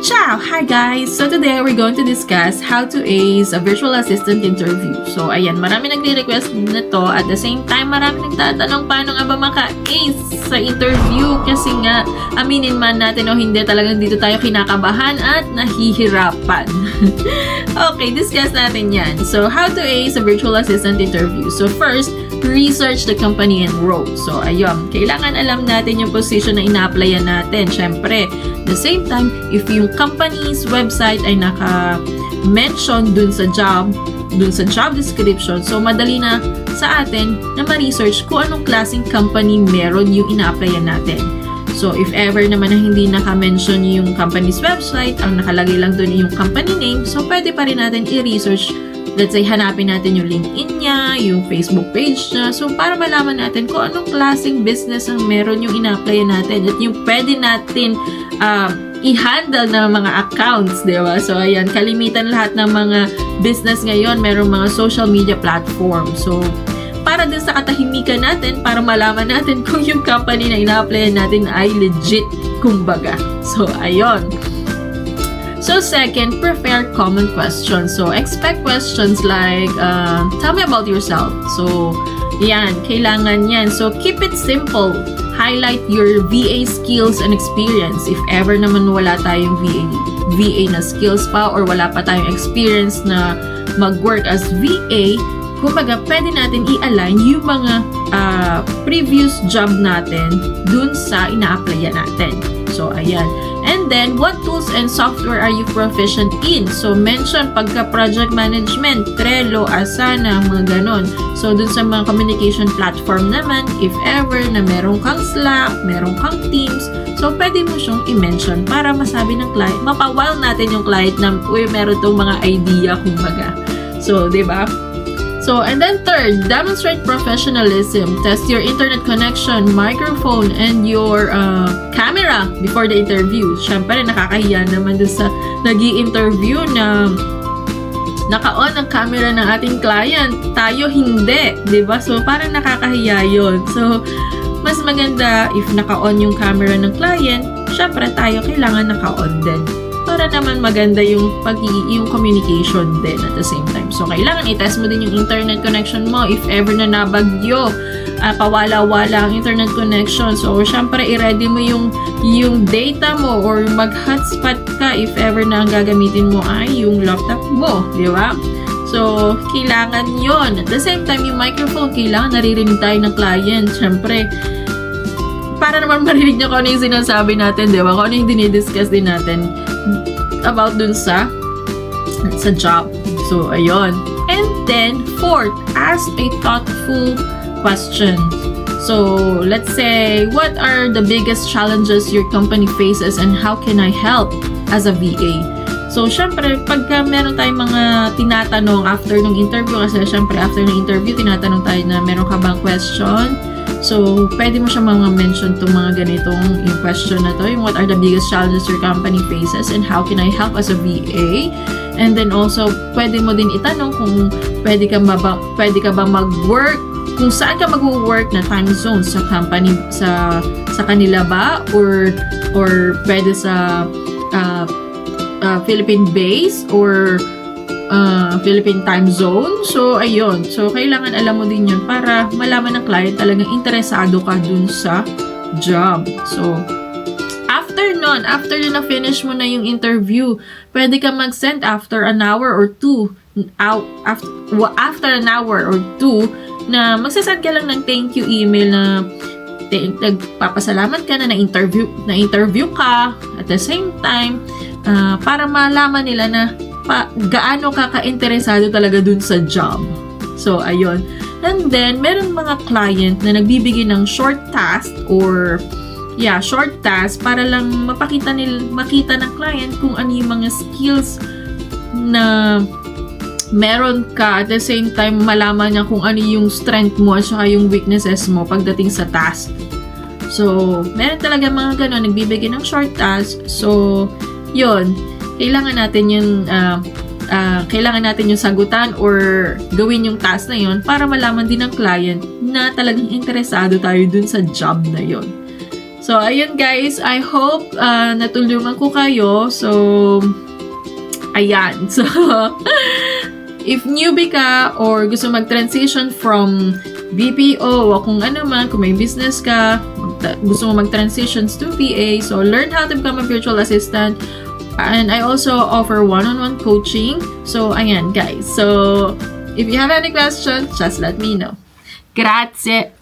Ciao! Hi guys! So today we're going to discuss how to ace a virtual assistant interview. So ayan, marami nagre-request na to. At the same time, marami nagtatanong paano nga ba maka-ace sa interview. Kasi nga, aminin man natin o hindi, talagang dito tayo kinakabahan at nahihirapan. Okay, discuss natin yan. So how to ace a virtual assistant interview. So first, research the company and role. So ayun, kailangan alam natin yung position na ina-applyan natin. Syempre, the same time, if yung company's website ay naka-mention dun sa job description, so madali na sa atin na ma-research kung anong klaseng company meron yung ina-applyan natin. So if ever naman na hindi naka-mention yung company's website, ang nakalagay lang dun yung company name, so pwede pa rin natin i-research. Let's say, hanapin natin yung LinkedIn niya, yung Facebook page niya. So, para malaman natin kung anong klaseng business ang meron yung ina-applyan natin at yung pwede natin i-handle na mga accounts, di ba? So, ayan, kalimitan lahat ng mga business ngayon, merong mga social media platform. So, para din sa katahimikan natin, para malaman natin kung yung company na ina-applyan natin ay legit, kumbaga. So, ayun. So second, prepare common questions. So expect questions like, tell me about yourself. So yan, kailangan yan. So keep it simple. Highlight your VA skills and experience. If ever naman wala tayong VA na skills pa or wala pa tayong experience na mag-work as VA, kumbaga pwede natin i-align yung mga previous job natin dun sa ina-applyan natin. So ayan. And then, what tools and software are you proficient in? So, mention pagka-project management, Trello, Asana, mga ganon. So, dun sa mga communication platform naman, if ever na meron kang Slack, meron kang Teams, so, pwede mo siyang i-mention para masabi ng client, mapawild natin yung client na, uy, meron tong mga idea, kumbaga. So, di ba? So, and then third, demonstrate professionalism. Test your internet connection, microphone, and your camera before the interview. Siyempre, nakakahiya naman dun sa nag-i-interview na naka-on ang camera ng ating client. Tayo hindi, di ba? So, parang nakakahiya yun. So, mas maganda if naka-on yung camera ng client, siyempre tayo kailangan naka-on din. Para naman maganda yung communication din at the same time. So, kailangan i-test mo din yung internet connection mo. If ever na nabagyo, pawala-wala ang internet connection. So, syempre, i-ready mo yung data mo or mag-hotspot ka if ever na ang gagamitin mo ay yung laptop mo. Di ba? So, kailangan yon. At the same time, yung microphone, kailangan naririnig tayo ng client. Syempre, para naman marinig niya kung ano yung sinasabi natin, di ba? Kung ano yung dinidiscuss din natin about dun sa job. So, ayun. And then, fourth, ask a thoughtful question. So, let's say, what are the biggest challenges your company faces and how can I help as a VA? So, syempre, pagka meron tayong mga tinatanong after ng interview, kasi syempre, after ng interview, tinatanong tayo na meron ka bang question? So, pwede mo siya mention itong mga ganitong yung question na to, yung what are the biggest challenges your company faces and how can I help as a VA? And then also, pwede mo din itanong kung pwede ka ba mag-work, kung saan ka mag-work na time zone sa company, sa kanila ba? Or pwede sa Philippine base or Philippine time zone. So, ayun. So, kailangan alam mo din yun para malaman ng client talagang interesado ka dun sa job. So, after na finish mo na yung interview, pwede ka mag-send after an hour or two, na magsasend ka lang ng thank you email na nagpapasalamat ka na na-interview ka at the same time, para malaman nila na gaano ka ka-interesado talaga dun sa job. So, ayun. And then, meron mga client na nagbibigay ng short task para lang makita ng client kung ano yung mga skills na meron ka. At the same time, malaman niya kung ano yung strength mo at saka yung weaknesses mo pagdating sa task. So, meron talaga mga gano'n, nagbibigay ng short task. So, yun. Kailangan natin yung sagutan or gawin yung task na yon para malaman din ng client na talagang interesado tayo dun sa job na yon. So, ayun guys, I hope natulungan ko kayo. So, ayan. So, if newbie ka or gusto mag-transition from BPO o kung ano man, kung may business ka, gusto mo mag-transitions to VA, so learn how to become a virtual assistant. And I also offer one-on-one coaching. So, ayan guys. So, if you have any questions, just let me know. Grazie!